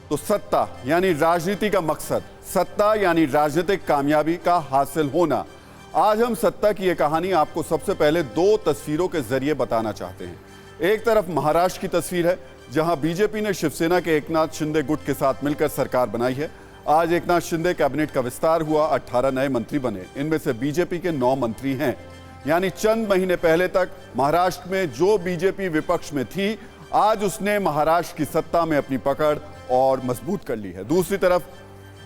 तो सत्ता यानी राजनीति का मकसद, सत्ता यानी राजनीतिक कामयाबी का हासिल होना। आज हम सत्ता की यह कहानी आपको सबसे पहले दो तस्वीरों के जरिए बताना चाहते हैं। एक तरफ महाराष्ट्र की तस्वीर है, जहां बीजेपी ने शिवसेना के एकनाथ शिंदे गुट के साथ मिलकर सरकार बनाई है। आज एकनाथ शिंदे कैबिनेट का विस्तार हुआ, 18 नए मंत्री बने, इनमें से बीजेपी के 9 मंत्री हैं। यानी चंद महीने पहले तक महाराष्ट्र में जो बीजेपी विपक्ष में थी, आज उसने महाराष्ट्र की सत्ता में अपनी पकड़ और मजबूत कर ली है। दूसरी तरफ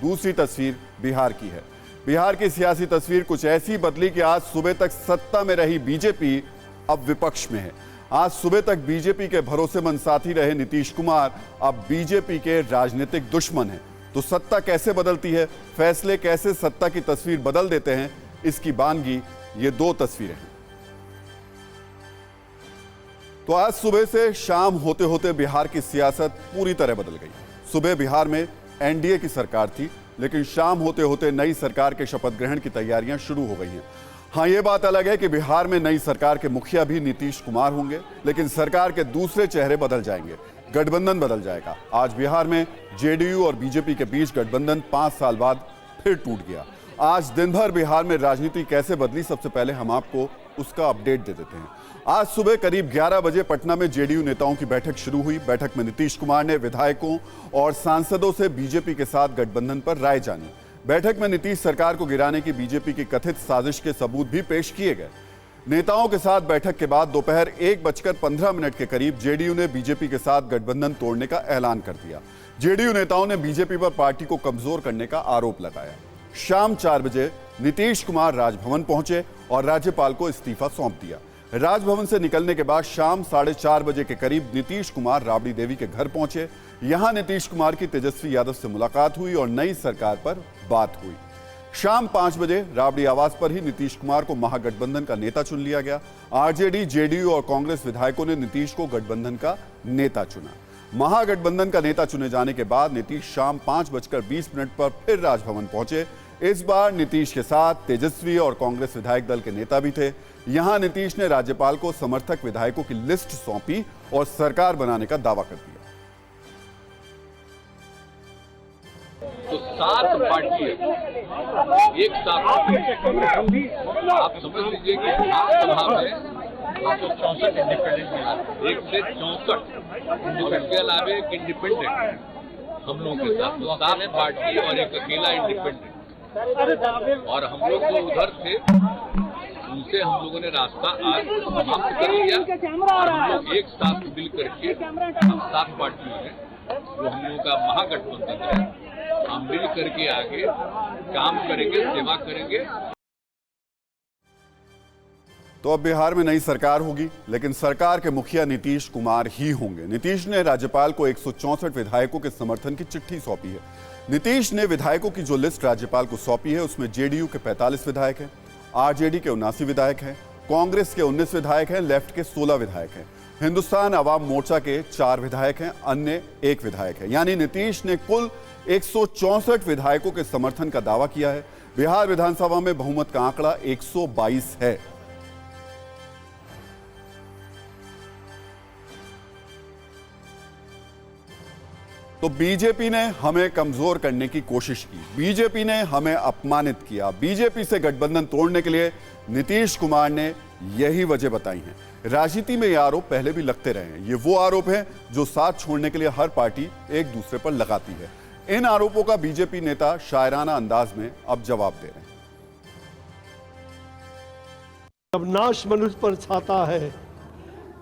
दूसरी तस्वीर बिहार की है। बिहार की सियासी तस्वीर कुछ ऐसी बदली कि आज सुबह तक सत्ता में रही बीजेपी अब विपक्ष में है। आज सुबह तक बीजेपी के भरोसेमंद साथी रहे नीतीश कुमार अब बीजेपी के राजनीतिक दुश्मन हैं। तो सत्ता कैसे बदलती है, फैसले कैसे सत्ता की तस्वीर बदल देते हैं, इसकी बानगी ये दो तस्वीरें हैं। तो आज सुबह से शाम होते होते बिहार की सियासत पूरी तरह बदल गई। सुबह बिहार में एनडीए की सरकार थी, लेकिन शाम होते होते नई सरकार के शपथ ग्रहण की तैयारियां शुरू हो गई हैं। हाँ, ये बात अलग है कि बिहार में नई सरकार के मुखिया भी नीतीश कुमार होंगे, लेकिन सरकार के दूसरे चेहरे बदल जाएंगे, गठबंधन बदल जाएगा। आज बिहार में जेडीयू और बीजेपी के बीच गठबंधन 5 साल बाद फिर टूट गया। आज दिन भर बिहार में राजनीति कैसे बदली, सबसे पहले हम आपको उसका अपडेट दे देते हैं। आज सुबह करीब 11 बजे पटना में जेडीयू नेताओं की बैठक शुरू हुई। बैठक में नीतीश कुमार ने विधायकों और सांसदों से बीजेपी के साथ गठबंधन पर राय जानी। बैठक में नीतीश सरकार को गिराने की बीजेपी की कथित साजिश के सबूत भी पेश किए गए। नेताओं के साथ बैठक के बाद दोपहर 1:15 के करीब जेडीयू ने बीजेपी के साथ गठबंधन तोड़ने का ऐलान कर दिया। जेडीयू नेताओं ने बीजेपी पर पार्टी को कमजोर करने का आरोप लगाया। शाम 4 बजे नीतीश कुमार राजभवन पहुंचे और राज्यपाल को इस्तीफा सौंप दिया। राजभवन से निकलने के बाद शाम 4:30 बजे के करीब नीतीश कुमार राबड़ी देवी के घर पहुंचे। यहां नीतीश कुमार की तेजस्वी यादव से मुलाकात हुई और नई सरकार पर बात हुई। शाम 5 बजे राबड़ी आवास पर ही नीतीश कुमार को महागठबंधन का नेता चुन लिया गया। आरजेडी, जेडीयू और कांग्रेस विधायकों ने नीतीश को गठबंधन का नेता चुना। महागठबंधन का नेता चुने जाने के बाद नीतीश शाम 5:20 पर फिर राजभवन पहुंचे। इस बार नीतीश के साथ तेजस्वी और कांग्रेस विधायक दल के नेता भी थे। यहां नीतीश ने राज्यपाल को समर्थक विधायकों की लिस्ट सौंपी और सरकार बनाने का दावा कर दिया। तो 7 पार्टी एक साथ आप समझ लीजिए कि विधानसभा में 164 इंडिपेंडेंट, 1 से 64 इसके अलावा एक इंडिपेंडेंट हम लोगों के साथ, तो 7 पार्टी और एक अकेला इंडिपेंडेंट। और हम लोग जो उधर थे उनसे हम लोगों ने रास्ता आज समाप्त कर लिया और हम लोग एक साथ मिल करके हम 7 पार्टियों हैं, जो हम लोगों का महागठबंधन है, हम मिल करके आगे काम करेंगे, सेवा करेंगे। तो अब बिहार में नई सरकार होगी, लेकिन सरकार के मुखिया नीतीश कुमार ही होंगे। नीतीश ने राज्यपाल को 164 विधायकों के समर्थन की चिट्ठी सौंपी है। नीतीश ने विधायकों की जो लिस्ट राज्यपाल को सौंपी है, उसमें जेडीयू के 45 विधायक हैं, आरजेडी के 79 विधायक हैं, कांग्रेस के 19 विधायक हैं, लेफ्ट के 16 विधायक हैं, हिंदुस्तान अवाम मोर्चा के 4 विधायक हैं, अन्य 1 विधायक है। यानी नीतीश ने कुल 164 विधायकों के समर्थन का दावा किया है। बिहार विधानसभा में बहुमत का आंकड़ा 122 है। तो बीजेपी ने हमें कमजोर करने की कोशिश की, बीजेपी ने हमें अपमानित किया। बीजेपी से गठबंधन तोड़ने के लिए नीतीश कुमार ने यही वजह बताई है। राजनीति में ये आरोप पहले भी लगते रहे हैं। ये वो आरोप हैं जो साथ छोड़ने के लिए हर पार्टी एक दूसरे पर लगाती है। इन आरोपों का बीजेपी नेता शायराना अंदाज में अब जवाब दे रहे हैं। जब नाश मनुष्य पर छाता है,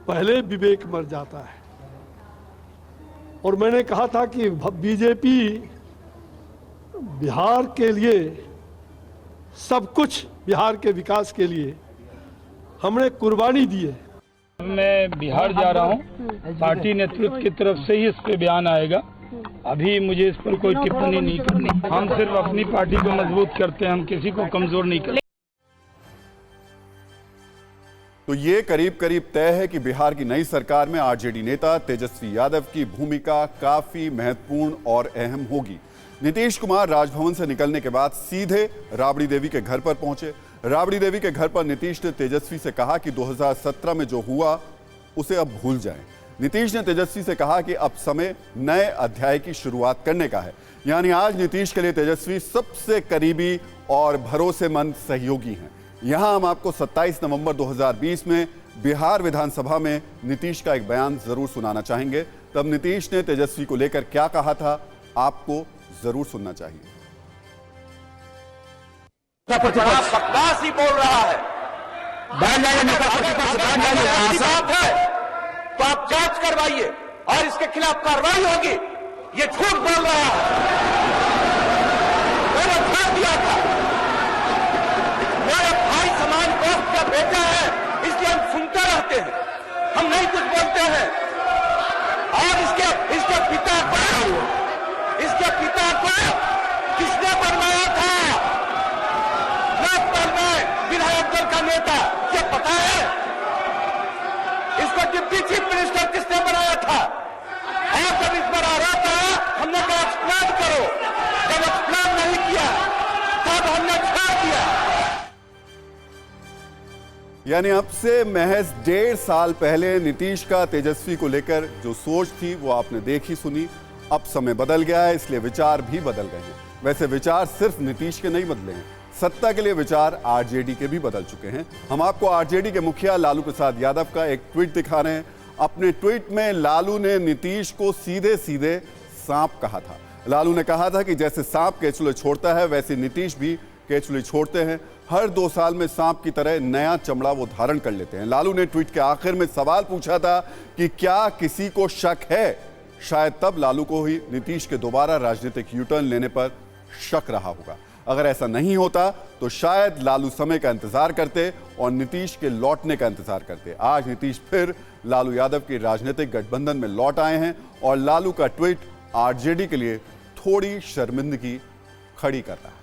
पहले विवेक मर जाता है। और मैंने कहा था कि बीजेपी बिहार के लिए सब कुछ, बिहार के विकास के लिए हमने कुर्बानी दी है। मैं बिहार जा रहा हूं, पार्टी नेतृत्व की तरफ से ही इस पे बयान आएगा। अभी मुझे इस पर कोई टिप्पणी नहीं करनी। हम सिर्फ अपनी पार्टी को मजबूत करते हैं, हम किसी को कमजोर नहीं करते। तो ये करीब करीब तय है कि बिहार की नई सरकार में आरजेडी नेता तेजस्वी यादव की भूमिका काफी महत्वपूर्ण और अहम होगी। नीतीश कुमार राजभवन से निकलने के बाद सीधे राबड़ी देवी के घर पर पहुंचे। राबड़ी देवी के घर पर नीतीश ने तेजस्वी से कहा कि 2017 में जो हुआ उसे अब भूल जाएं। नीतीश ने तेजस्वी से कहा कि अब समय नए अध्याय की शुरुआत करने का है। यानी आज नीतीश के लिए तेजस्वी सबसे करीबी और भरोसेमंद सहयोगी हैं। यहां हम आपको 27 नवंबर 2020 में बिहार विधानसभा में नीतीश का एक बयान जरूर सुनाना चाहेंगे। तब नीतीश ने तेजस्वी को लेकर क्या कहा था, आपको जरूर सुनना चाहिए। बकवास ही बोल रहा है। ऐसी बात है तो आप जांच करवाइए और इसके खिलाफ कार्रवाई होगी। ये झूठ बोल रहा है। मैंने धर दिया था, मेरे भाई समान दोस्त का बेटा है, इसलिए हम सुनते रहते हैं, हम नहीं कुछ बोलते हैं। और इसके पिता को किसने बनवाया था लोकपाल में विधायक दल का नेता, ये पता है? इसको डिप्टी चीफ मिनिस्टर किसने बनाया था? और जब इस पर आरोप आया, हमने कहा एक्सप्लेन करो। जब एक्सप्लेन नहीं किया तब हमने छोड़ दिया। यानी अब से महज 1.5 साल पहले नीतीश का तेजस्वी को लेकर जो सोच थी वो आपने देखी सुनी। अब समय बदल गया है, इसलिए विचार भी बदल गए हैं। वैसे विचार सिर्फ नीतीश के नहीं बदले हैं, सत्ता के लिए विचार आरजेडी के भी बदल चुके हैं। हम आपको आरजेडी के मुखिया लालू प्रसाद यादव का एक ट्वीट दिखा रहे हैं। अपने ट्वीट में लालू ने नीतीश को सीधे सीधे सांप कहा था। लालू ने कहा था कि जैसे सांप केचुली छोड़ता है वैसे नीतीश भी केचुली छोड़ते हैं। हर 2 साल में सांप की तरह नया चमड़ा वो धारण कर लेते हैं। लालू ने ट्वीट के आखिर में सवाल पूछा था कि क्या किसी को शक है। शायद तब लालू को ही नीतीश के दोबारा राजनीतिक यूटर्न लेने पर शक रहा होगा। अगर ऐसा नहीं होता तो शायद लालू समय का इंतजार करते और नीतीश के लौटने का इंतजार करते। आज नीतीश फिर लालू यादव के राजनीतिक गठबंधन में लौट आए हैं और लालू का ट्वीट आरजेडी के लिए थोड़ी शर्मिंदगी खड़ी कर रहा है।